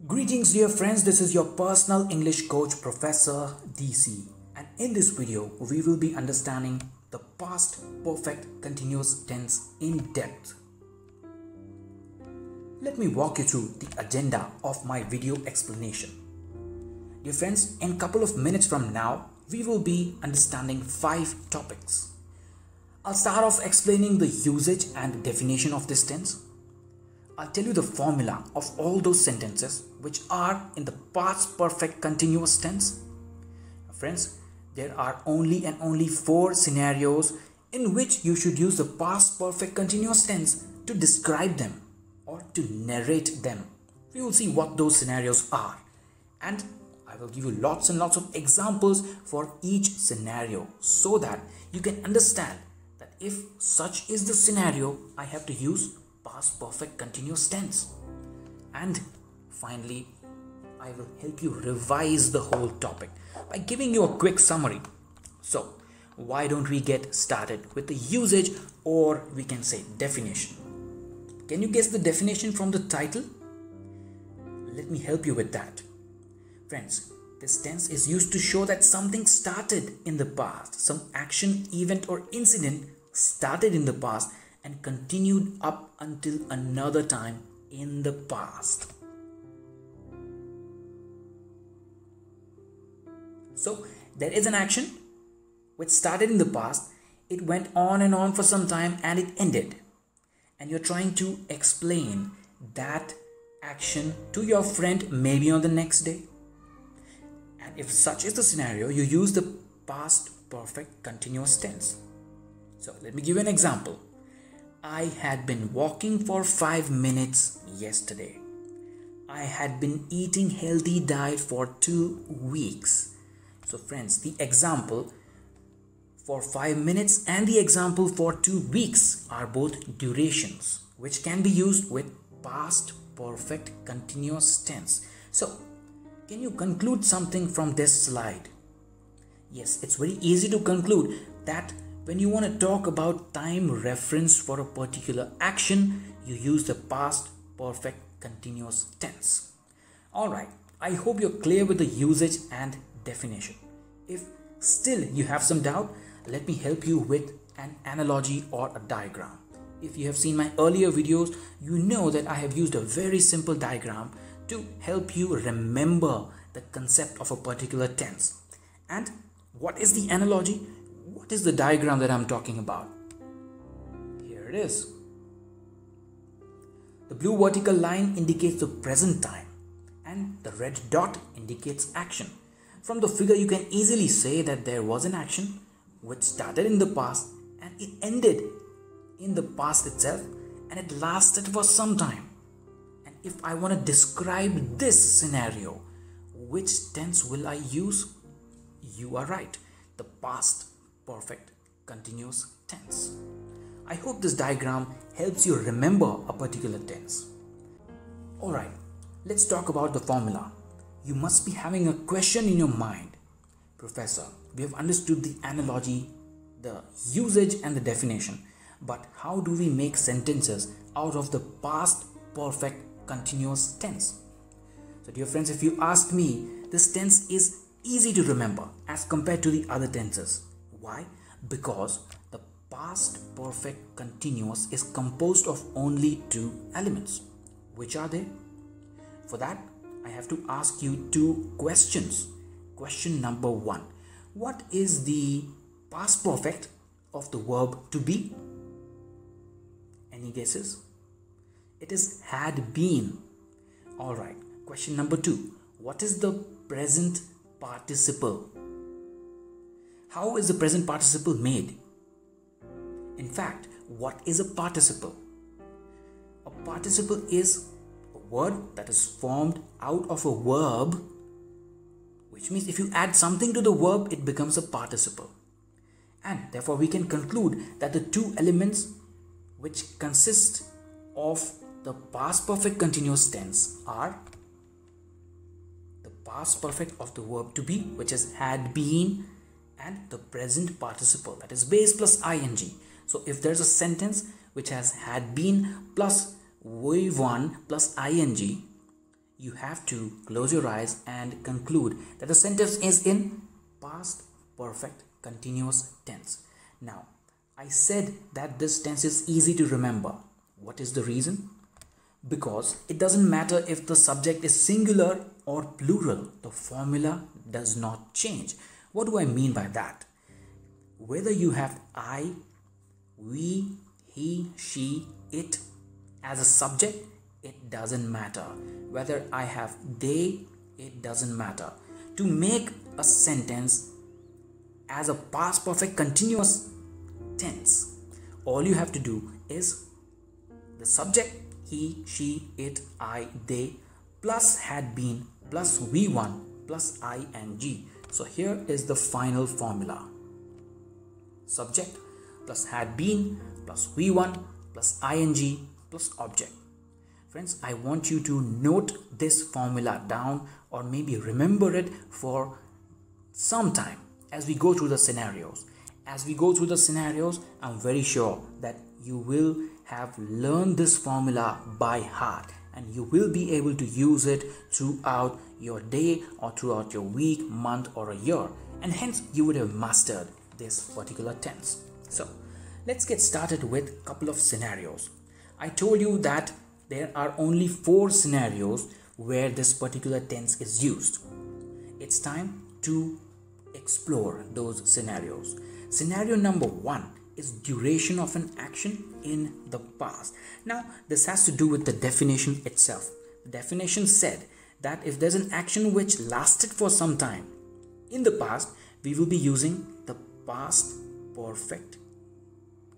Greetings dear friends, this is your personal English coach Professor DC, and in this video we will be understanding the past perfect continuous tense in depth. Let me walk you through the agenda of my video explanation. Dear friends, in a couple of minutes from now we will be understanding 5 topics. I'll start off explaining the usage and definition of this tense. I'll tell you the formula of all those sentences which are in the past perfect continuous tense. Friends, there are only 4 scenarios in which you should use the past perfect continuous tense to describe them or to narrate them. We will see what those scenarios are, and I will give you lots and lots of examples for each scenario so that you can understand that if such is the scenario, I have to use past perfect continuous tense. And finally, I will help you revise the whole topic by giving you a quick summary. So why don't we get started with the usage, or we can say definition. Can you guess the definition from the title? Let me help you with that. Friends, this tense is used to show that something started in the past. Some action, event or incident started in the past and continued up until another time in the past. So there is an action which started in the past, it went on and on for some time and it ended. And you're trying to explain that action to your friend maybe on the next day. And if such is the scenario, you use the past perfect continuous tense. So let me give you an example. I had been walking for 5 minutes yesterday. I had been eating healthy diet for 2 weeks. So friends, the example for 5 minutes and the example for 2 weeks are both durations which can be used with past perfect continuous tense. So can you conclude something from this slide? Yes, it's very easy to conclude that when you want to talk about time reference for a particular action, you use the past perfect continuous tense. Alright, I hope you're clear with the usage and definition. If still you have some doubt, let me help you with an analogy or a diagram. If you have seen my earlier videos, you know that I have used a very simple diagram to help you remember the concept of a particular tense. And what is the analogy? What is the diagram that I'm talking about? Here it is. The blue vertical line indicates the present time and the red dot indicates action. From the figure you can easily say that there was an action which started in the past and it ended in the past itself and it lasted for some time. And if I want to describe this scenario, which tense will I use? You are right, the past perfect continuous tense. I hope this diagram helps you remember a particular tense. Alright, let's talk about the formula. You must be having a question in your mind. Professor, we have understood the analogy, the usage and the definition, but how do we make sentences out of the past perfect continuous tense? So dear friends, if you ask me, this tense is easy to remember as compared to the other tenses. Why? Because the past perfect continuous is composed of only 2 elements. Which are they? For that, I have to ask you 2 questions. Question number 1. What is the past perfect of the verb to be? Any guesses? It is had been. Alright. Question number 2. What is the present participle? How is the present participle made? In fact, what is a participle? A participle is a word that is formed out of a verb, which means if you add something to the verb, it becomes a participle. And therefore, we can conclude that the 2 elements which consist of the past perfect continuous tense are the past perfect of the verb to be, which is had been, and the present participle, that is base plus ing. So if there's a sentence which has had been plus V1 plus ing, you have to close your eyes and conclude that the sentence is in past perfect continuous tense. Now, I said that this tense is easy to remember. What is the reason? Because it doesn't matter if the subject is singular or plural, the formula does not change. What do I mean by that? Whether you have I, we, he, she, it as a subject, it doesn't matter. Whether I have they, it doesn't matter. To make a sentence as a past perfect continuous tense, all you have to do is the subject he, she, it, I, they plus had been plus V1 plus ing. So here is the final formula. Subject plus had been plus V1 plus ing plus object. Friends, I want you to note this formula down or maybe remember it for some time as we go through the scenarios. As we go through the scenarios, I'm very sure that you will have learned this formula by heart and you will be able to use it throughout your day or throughout your week, month or a year, and hence you would have mastered this particular tense. So let's get started with a couple of scenarios. I told you that there are only 4 scenarios where this particular tense is used. It's time to explore those scenarios. Scenario number 1 is duration of an action in the past. Now, this has to do with the definition itself. The definition said that if there's an action which lasted for some time in the past, we will be using the past perfect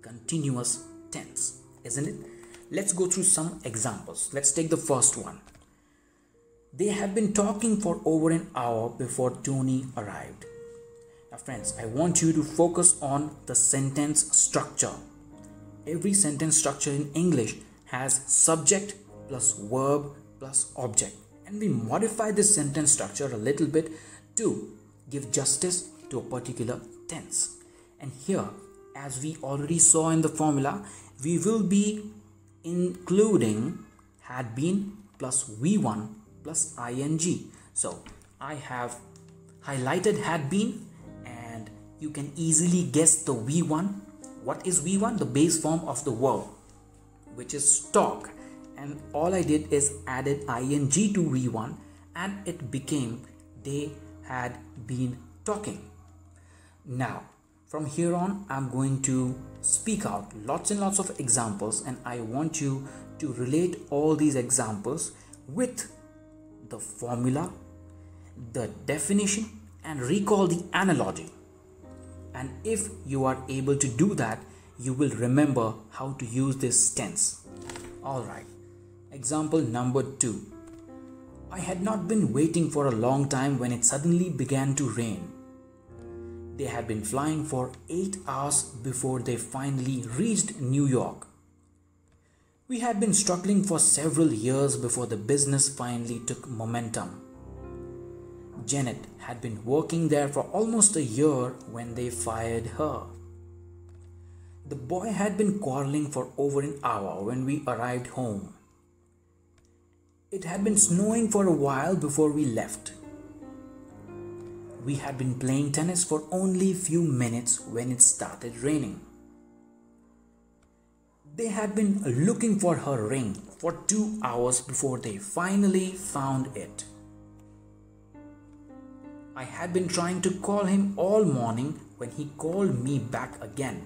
continuous tense, isn't it? Let's go through some examples. Let's take the first one. They had been talking for over an hour before Tony arrived. Now friends, I want you to focus on the sentence structure. Every sentence structure in English has subject plus verb plus object. And we modify this sentence structure a little bit to give justice to a particular tense. And here, as we already saw in the formula, we will be including had been plus V1 plus ing. So I have highlighted had been and you can easily guess the V1. What is V1? The base form of the verb, which is talk. And all I did is added ing to V1 and it became they had been talking. Now, from here on, I'm going to speak out lots and lots of examples and I want you to relate all these examples with the formula, the definition and recall the analogy. And if you are able to do that, you will remember how to use this tense. Alright, example number 2. I had not been waiting for a long time when it suddenly began to rain. They had been flying for 8 hours before they finally reached New York. We had been struggling for several years before the business finally took momentum. Janet had been working there for almost a year when they fired her. The boy had been quarreling for over an hour when we arrived home. It had been snowing for a while before we left. We had been playing tennis for only a few minutes when it started raining. They had been looking for her ring for 2 hours before they finally found it. I had been trying to call him all morning when he called me back again.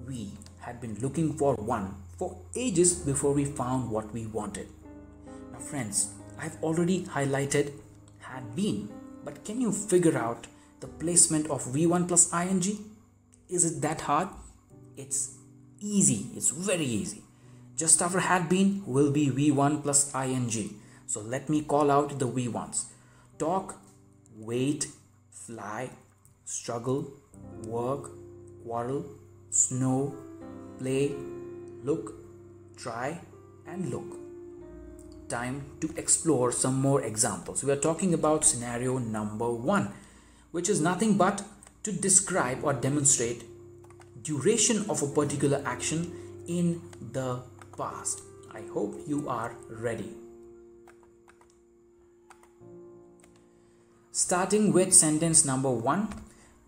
We had been looking for one for ages before we found what we wanted. Now friends, I've already highlighted had been, but can you figure out the placement of V1 plus ing? Is it that hard? It's easy, it's very easy. Just after had been will be V1 plus ing. So let me call out the V1s. Talk, wait, fly, struggle, work, quarrel, snow, play, look, try and look. Time to explore some more examples. We are talking about scenario number 1, which is nothing but to describe or demonstrate duration of a particular action in the past. I hope you are ready. Starting with sentence number 1.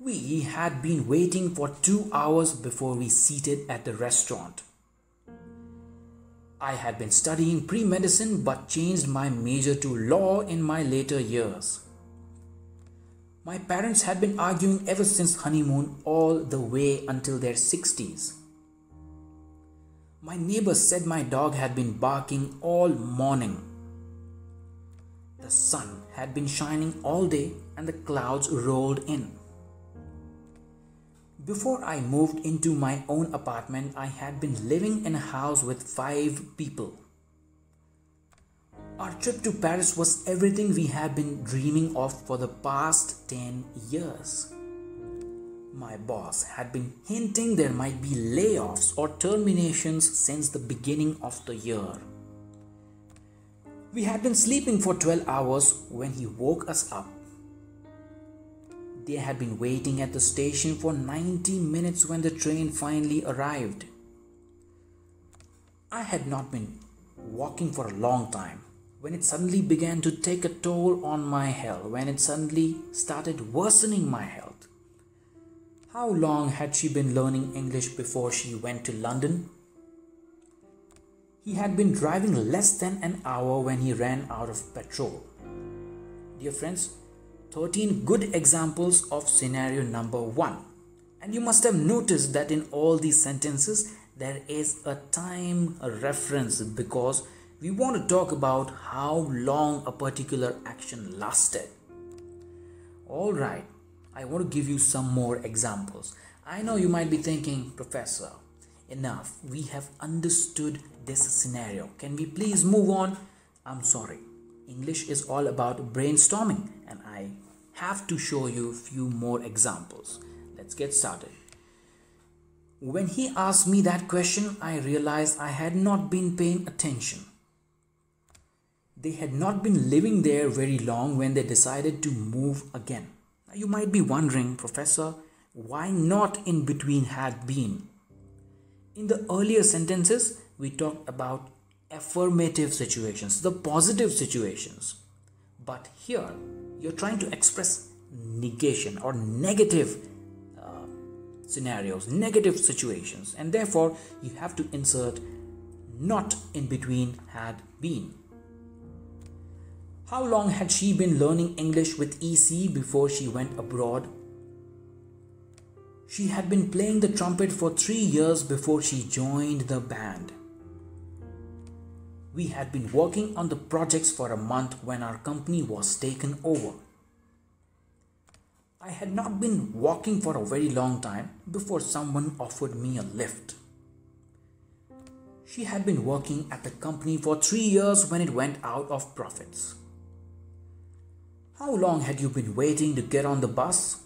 We had been waiting for 2 hours before we seated at the restaurant. I had been studying pre-medicine but changed my major to law in my later years. My parents had been arguing ever since honeymoon all the way until their 60s. My neighbor said my dog had been barking all morning. The sun had been shining all day and the clouds rolled in. Before I moved into my own apartment, I had been living in a house with 5 people. Our trip to Paris was everything we had been dreaming of for the past 10 years. My boss had been hinting there might be layoffs or terminations since the beginning of the year. We had been sleeping for 12 hours when he woke us up. They had been waiting at the station for 90 minutes when the train finally arrived. I had not been walking for a long time when it suddenly began to take a toll on my health, when it suddenly started worsening my health. How long had she been learning English before she went to London? He had been driving less than an hour when he ran out of petrol. Dear friends, 13 good examples of scenario number 1. And you must have noticed that in all these sentences, there is a time reference because we want to talk about how long a particular action lasted. Alright, I want to give you some more examples. I know you might be thinking, Professor, enough. We have understood this scenario. Can we please move on? I'm sorry. English is all about brainstorming and I have to show you a few more examples. Let's get started. When he asked me that question, I realized I had not been paying attention. They had not been living there very long when they decided to move again. Now you might be wondering, Professor, why not in between had been? In the earlier sentences, we talked about affirmative situations, the positive situations. But here, you're trying to express negation or negative scenarios, negative situations, and therefore you have to insert not in between had been. How long had she been learning English with EC before she went abroad? She had been playing the trumpet for 3 years before she joined the band. We had been working on the projects for a month when our company was taken over. I had not been walking for a very long time before someone offered me a lift. She had been working at the company for 3 years when it went out of profits. How long had you been waiting to get on the bus?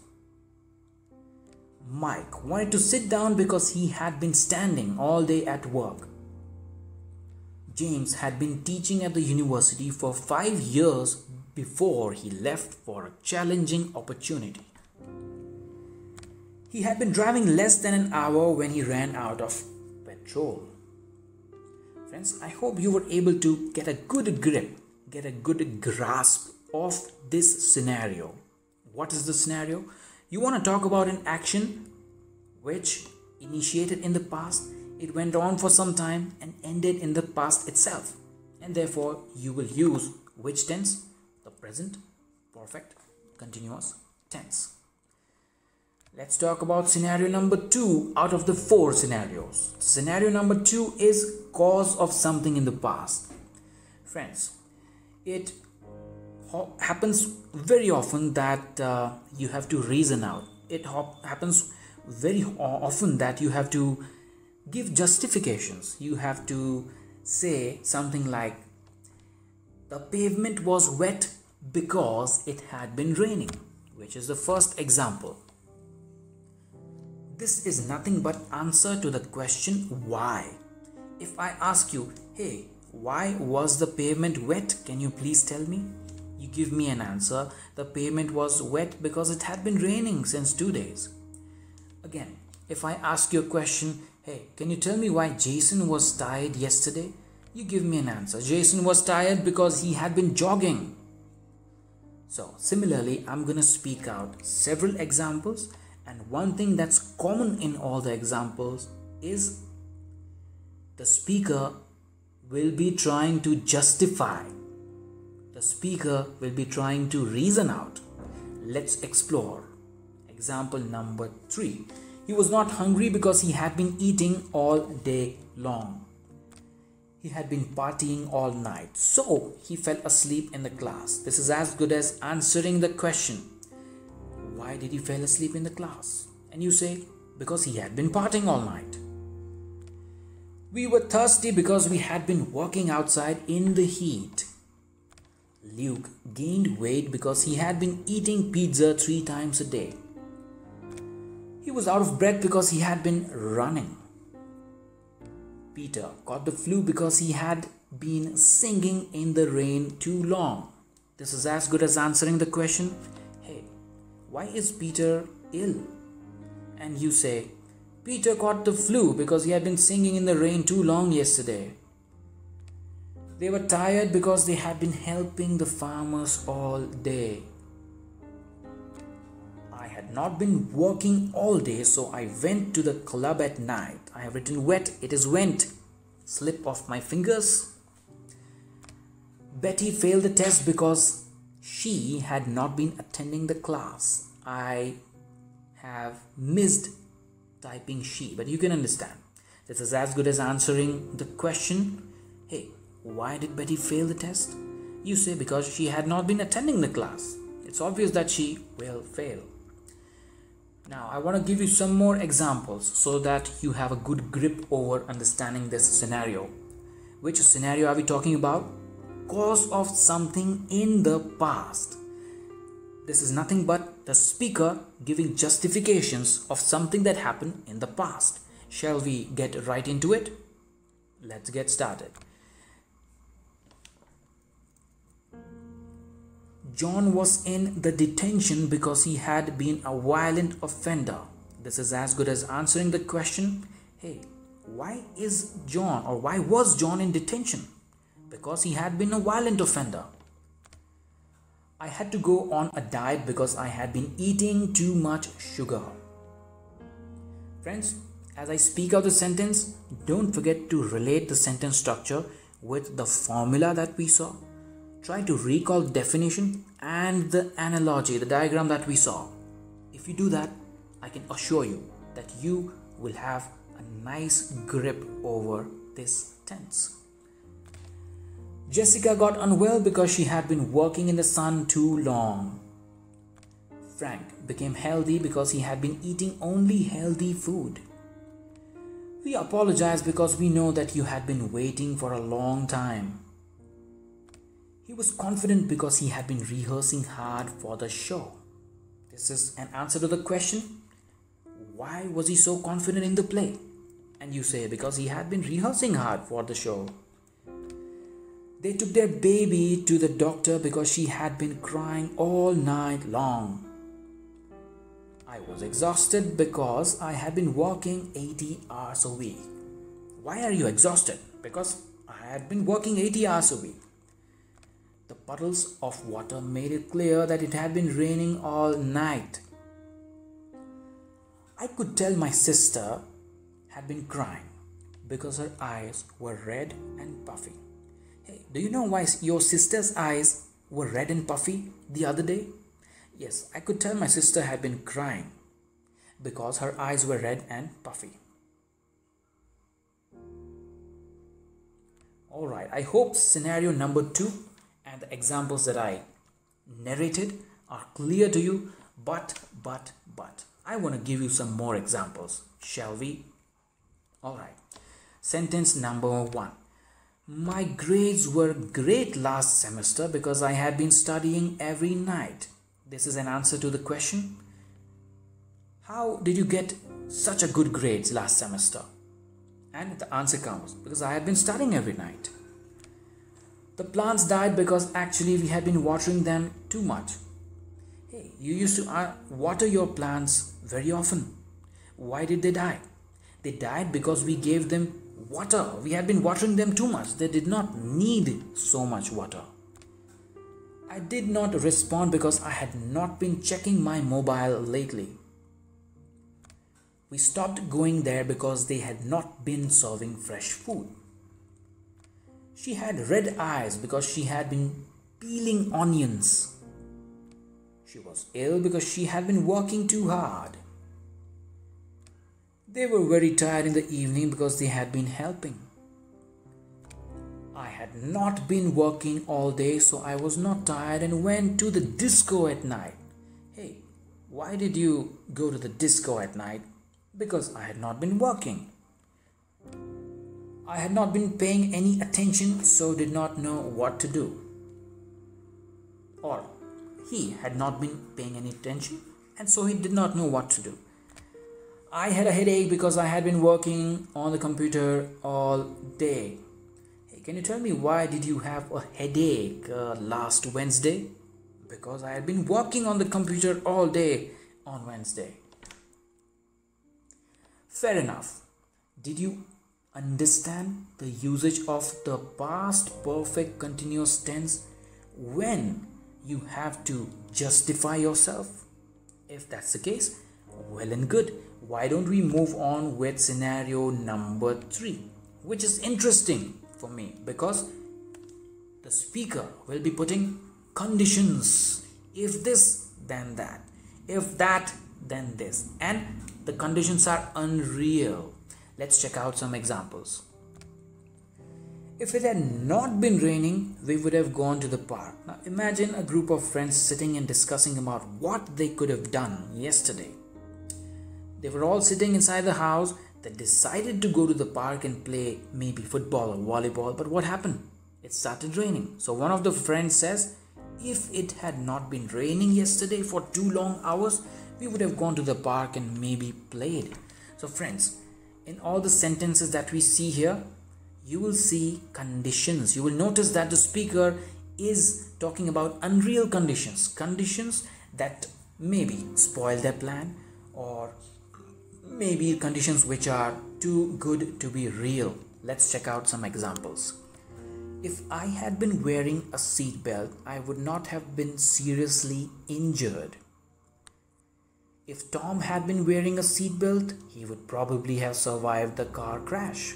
Mike wanted to sit down because he had been standing all day at work. James had been teaching at the university for 5 years before he left for a challenging opportunity. He had been driving less than an hour when he ran out of petrol. Friends, I hope you were able to get a good grip, get a good grasp of this scenario. What is the scenario? You want to talk about an action which initiated in the past, it went on for some time and ended in the past itself. And therefore, you will use which tense? The present, perfect, continuous tense. Let's talk about scenario number 2 out of the 4 scenarios. Scenario number 2 is cause of something in the past. Friends, it happens very often that you have to reason out. It happens very often that you have to give justifications. You have to say something like, the pavement was wet because it had been raining, which is the first example. This is nothing but answer to the question why. If I ask you, hey, why was the pavement wet? Can you please tell me? You give me an answer. The pavement was wet because it had been raining since 2 days. Again, if I ask you a question, hey, can you tell me why Jason was tired yesterday? You give me an answer. Jason was tired because he had been jogging. So similarly, I'm going to speak out several examples, and one thing that's common in all the examples is the speaker will be trying to justify. The speaker will be trying to reason out. Let's explore. Example number 3. He was not hungry because he had been eating all day long. He had been partying all night, so he fell asleep in the class. This is as good as answering the question, why did he fall asleep in the class? And you say, because he had been partying all night. We were thirsty because we had been working outside in the heat. Luke gained weight because he had been eating pizza 3 times a day. He was out of breath because he had been running. Peter caught the flu because he had been singing in the rain too long. This is as good as answering the question, hey, why is Peter ill? And you say, Peter caught the flu because he had been singing in the rain too long yesterday. They were tired because they had been helping the farmers all day. I had not been working all day, so I went to the club at night. I have written wet, it is went. Slip of my fingers. Betty failed the test because she had not been attending the class. I have missed typing she, but you can understand. This is as good as answering the question, hey, why did Betty fail the test? You say because she had not been attending the class. It's obvious that she will fail. Now, I want to give you some more examples so that you have a good grip over understanding this scenario. Which scenario are we talking about? Cause of something in the past. This is nothing but the speaker giving justifications of something that happened in the past. Shall we get right into it? Let's get started. John was in the detention because he had been a violent offender. This is as good as answering the question, hey, why is John or why was John in detention? Because he had been a violent offender. I had to go on a diet because I had been eating too much sugar. Friends, as I speak out the sentence, don't forget to relate the sentence structure with the formula that we saw. Try to recall the definition and the analogy, the diagram that we saw. If you do that, I can assure you that you will have a nice grip over this tense. Jessica got unwell because she had been working in the sun too long. Frank became healthy because he had been eating only healthy food. We apologize because we know that you had been waiting for a long time. He was confident because he had been rehearsing hard for the show. This is an answer to the question, why was he so confident in the play? And you say, because he had been rehearsing hard for the show. They took their baby to the doctor because she had been crying all night long. I was exhausted because I had been working 80 hours a week. Why are you exhausted? Because I had been working 80 hours a week. The puddles of water made it clear that it had been raining all night. I could tell my sister had been crying because her eyes were red and puffy. Hey, do you know why your sister's eyes were red and puffy the other day? Yes, I could tell my sister had been crying because her eyes were red and puffy. Alright, I hope scenario number 2 and the examples that I narrated are clear to you, but I want to give you some more examples. Shall we? Alright, sentence number 1. My grades were great last semester because I had been studying every night. This is an answer to the question, how did you get such a good grades last semester? And the answer comes, because I had been studying every night. The plants died because actually we had been watering them too much. Hey, you used to water your plants very often. Why did they die? They died because we gave them water. We had been watering them too much. They did not need so much water. I did not respond because I had not been checking my mobile lately. We stopped going there because they had not been serving fresh food. She had red eyes because she had been peeling onions. She was ill because she had been working too hard. They were very tired in the evening because they had been helping. I had not been working all day, so I was not tired and went to the disco at night. Hey, why did you go to the disco at night? Because I had not been working. I had not been paying any attention, so did not know what to do. Or he had not been paying any attention, and so he did not know what to do. I had a headache because I had been working on the computer all day. Hey, can you tell me why did you have a headache last Wednesday? Because I had been working on the computer all day on Wednesday. Fair enough. Did you understand the usage of the past perfect continuous tense when you have to justify yourself? If that's the case, well and good. Why don't we move on with scenario number 3, which is interesting for me because the speaker will be putting conditions. If this, then that. If that, then this. And the conditions are unreal. Let's check out some examples. If it had not been raining, we would have gone to the park. Now imagine a group of friends sitting and discussing about what they could have done yesterday. They were all sitting inside the house. They decided to go to the park and play maybe football or volleyball. But what happened? It started raining. So one of the friends says, if it had not been raining yesterday for 2 long hours, we would have gone to the park and maybe played. So friends, in all the sentences that we see here, you will see conditions. You will notice that the speaker is talking about unreal conditions. Conditions that maybe spoil their plan, or maybe conditions which are too good to be real. Let's check out some examples. If I had been wearing a seatbelt, I would not have been seriously injured. If Tom had been wearing a seatbelt, he would probably have survived the car crash.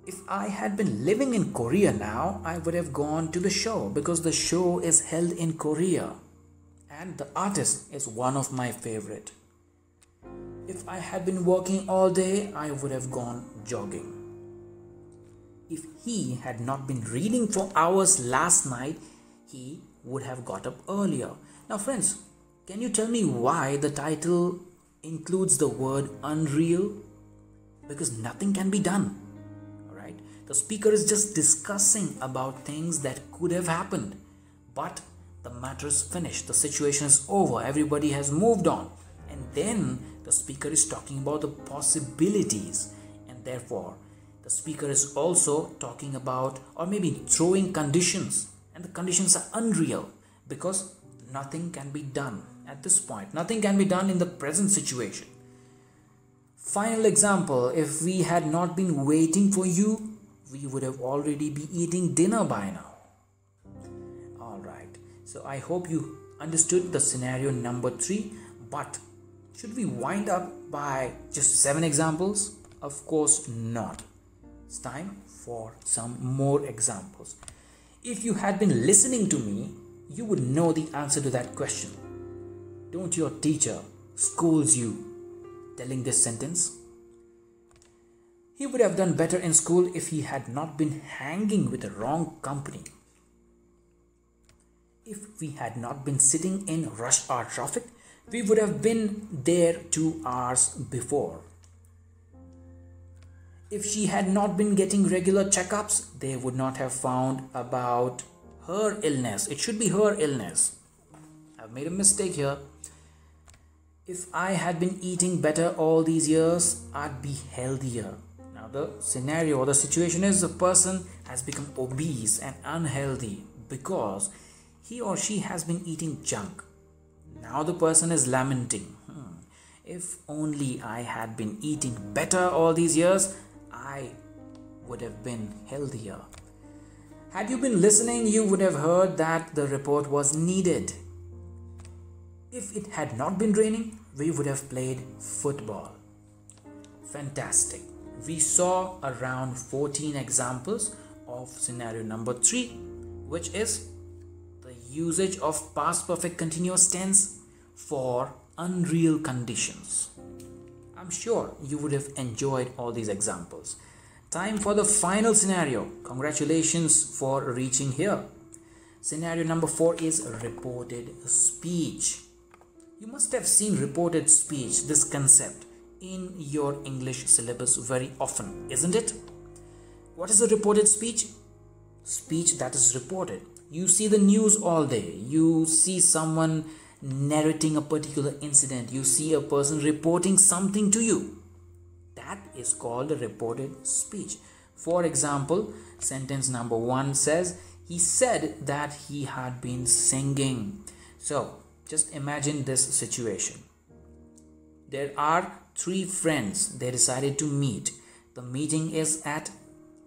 If I had been living in Korea now, I would have gone to the show because the show is held in Korea and the artist is one of my favorite. If I had been working all day, I would have gone jogging. If he had not been reading for hours last night, he would have got up earlier. Now friends, can you tell me why the title includes the word unreal? Because nothing can be done. Alright? The speaker is just discussing about things that could have happened. But the matter is finished. The situation is over. Everybody has moved on. And then the speaker is talking about the possibilities, and therefore the speaker is also talking about or maybe throwing conditions, and the conditions are unreal because nothing can be done at this point. Nothing can be done in the present situation. Final example, if we had not been waiting for you, we would have already be eating dinner by now. Alright, so I hope you understood the scenario number 3, but should we wind up by just 7 examples? Of course not. It's time for some more examples. If you had been listening to me, you would know the answer to that question. Don't your teacher scolds you telling this sentence? He would have done better in school if he had not been hanging with the wrong company. If we had not been sitting in rush hour traffic, we would have been there 2 hours before. If she had not been getting regular checkups, they would not have found about her illness. It should be her illness. I've made a mistake here. If I had been eating better all these years, I'd be healthier. Now the scenario or the situation is the person has become obese and unhealthy because he or she has been eating junk. Now the person is lamenting. If only I had been eating better all these years, I would have been healthier. Had you been listening, you would have heard that the report was needed. If it had not been raining, we would have played football. Fantastic. We saw around 14 examples of scenario number 3, which is the usage of past perfect continuous tense for unreal conditions. I'm sure you would have enjoyed all these examples. Time for the final scenario. Congratulations for reaching here. Scenario number 4 is reported speech. You must have seen reported speech, this concept, in your English syllabus very often, isn't it? What is a reported speech? Speech that is reported. You see the news all day. You see someone narrating a particular incident. You see a person reporting something to you. That is called a reported speech. For example, sentence number 1 says, he said that he had been singing. So, just imagine this situation. There are 3 friends. They decided to meet. The meeting is at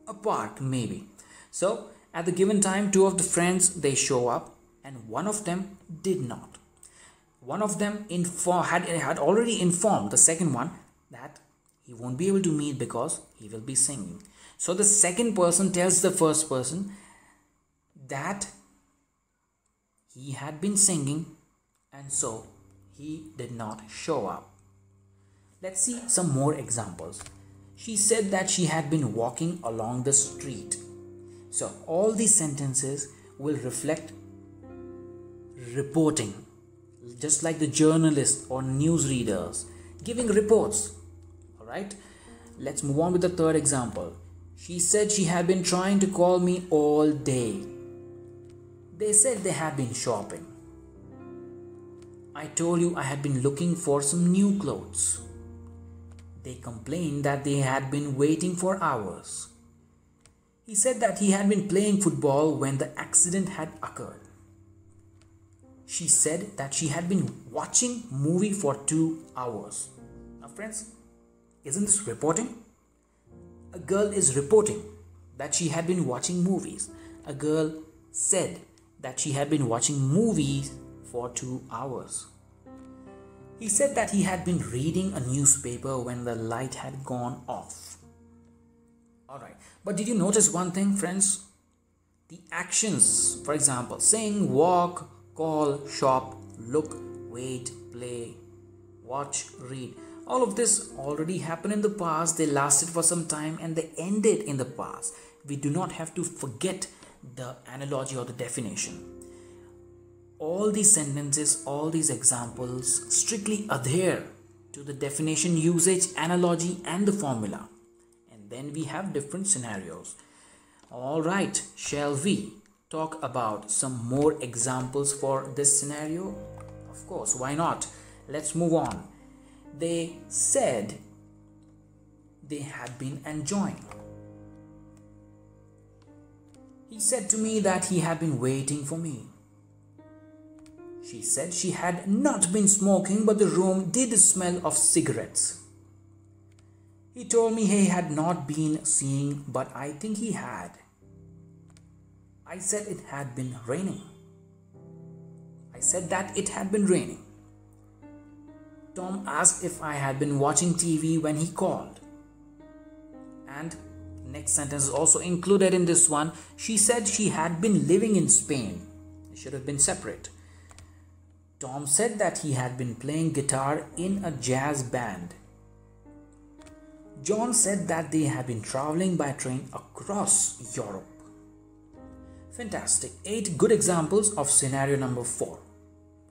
a park maybe. So, at the given time, 2 of the friends, they show up and one of them did not. One of them had already informed the second one that he won't be able to meet because he will be singing. So the second person tells the first person that he had been singing and so he did not show up. Let's see some more examples. She said that she had been walking along the street. So all these sentences will reflect reporting, just like the journalists or news readers giving reports. Alright, let's move on with the third example. She said she had been trying to call me all day. They said they had been shopping. I told you I had been looking for some new clothes. They complained that they had been waiting for hours. He said that he had been playing football when the accident had occurred. She said that she had been watching movie for 2 hours. Now friends, isn't this reporting? A girl is reporting that she had been watching movies. A girl said that she had been watching movies for 2 hours. He said that he had been reading a newspaper when the light had gone off. Alright, but did you notice one thing, friends? The actions, for example, sing, walk, call, shop, look, wait, play, watch, read. All of this already happened in the past. They lasted for some time and they ended in the past. We do not have to forget the analogy or the definition. All these sentences, all these examples strictly adhere to the definition, usage, analogy and the formula. And then we have different scenarios. Alright, shall we talk about some more examples for this scenario? Of course, why not? Let's move on. They said they had been enjoying. He said to me that he had been waiting for me. She said she had not been smoking, but the room did smell of cigarettes. He told me he had not been seeing, but I think he had. I said it had been raining. I said that it had been raining. Tom asked if I had been watching TV when he called. And next sentence is also included in this one. She said she had been living in Spain. It should have been separate. Tom said that he had been playing guitar in a jazz band. John said that they had been traveling by train across Europe. Fantastic. 8 good examples of scenario number 4,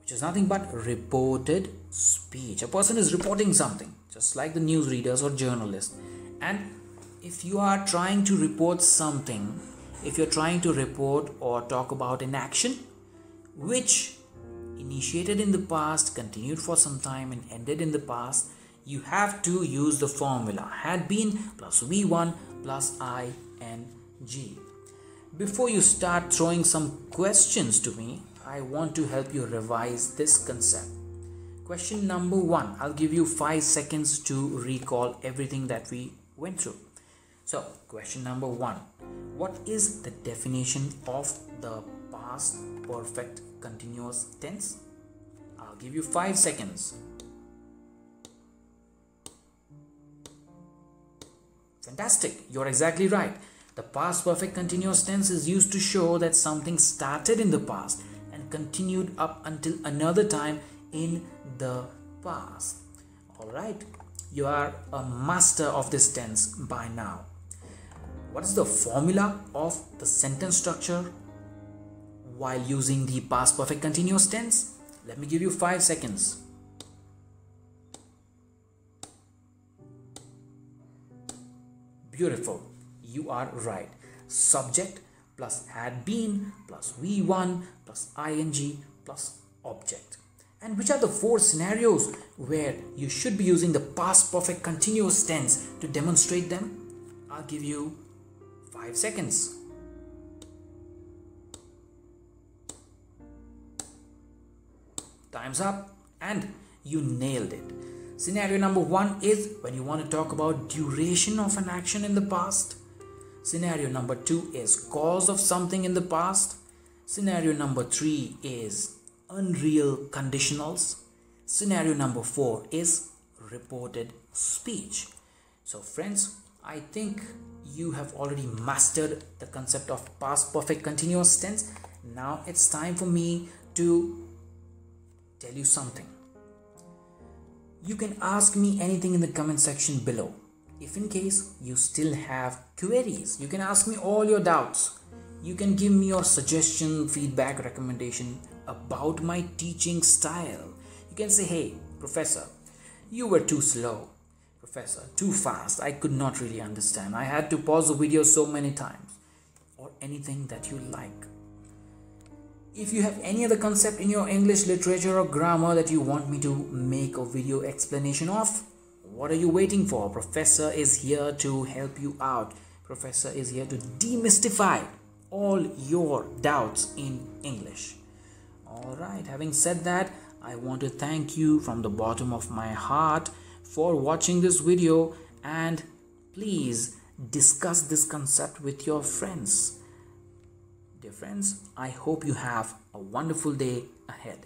which is nothing but reported speech. A person is reporting something, just like the news readers or journalists. And if you are trying to report something, if you're trying to report or talk about an action which initiated in the past, continued for some time and ended in the past, you have to use the formula had been plus V1 plus ing. Before you start throwing some questions to me, I want to help you revise this concept. Question number 1. I'll give you 5 seconds to recall everything that we went through. So, question number 1. What is the definition of the past perfect continuous tense? I'll give you 5 seconds. Fantastic, you're exactly right. The past perfect continuous tense is used to show that something started in the past and continued up until another time in the past. Alright, you are a master of this tense by now. What is the formula of the sentence structure while using the past perfect continuous tense? Let me give you 5 seconds. Beautiful, you are right. Subject plus had been plus V1 plus ing plus object. And which are the 4 scenarios where you should be using the past perfect continuous tense to demonstrate them? I'll give you 5 seconds. Time's up and you nailed it. Scenario number 1 is when you want to talk about duration of an action in the past. Scenario number 2 is cause of something in the past. Scenario number 3 is unreal conditionals. Scenario number 4 is reported speech. So friends, I think you have already mastered the concept of past perfect continuous tense. Now it's time for me to tell you something. You can ask me anything in the comment section below. If in case you still have queries, you can ask me all your doubts. You can give me your suggestion, feedback, recommendation about my teaching style. You can say, hey, Professor, you were too slow. Professor, too fast. I could not really understand. I had to pause the video so many times. Or anything that you like. If you have any other concept in your English literature or grammar that you want me to make a video explanation of, what are you waiting for? Professor is here to help you out. Professor is here to demystify all your doubts in English. Alright, having said that, I want to thank you from the bottom of my heart for watching this video, and please discuss this concept with your friends. Dear friends, I hope you have a wonderful day ahead.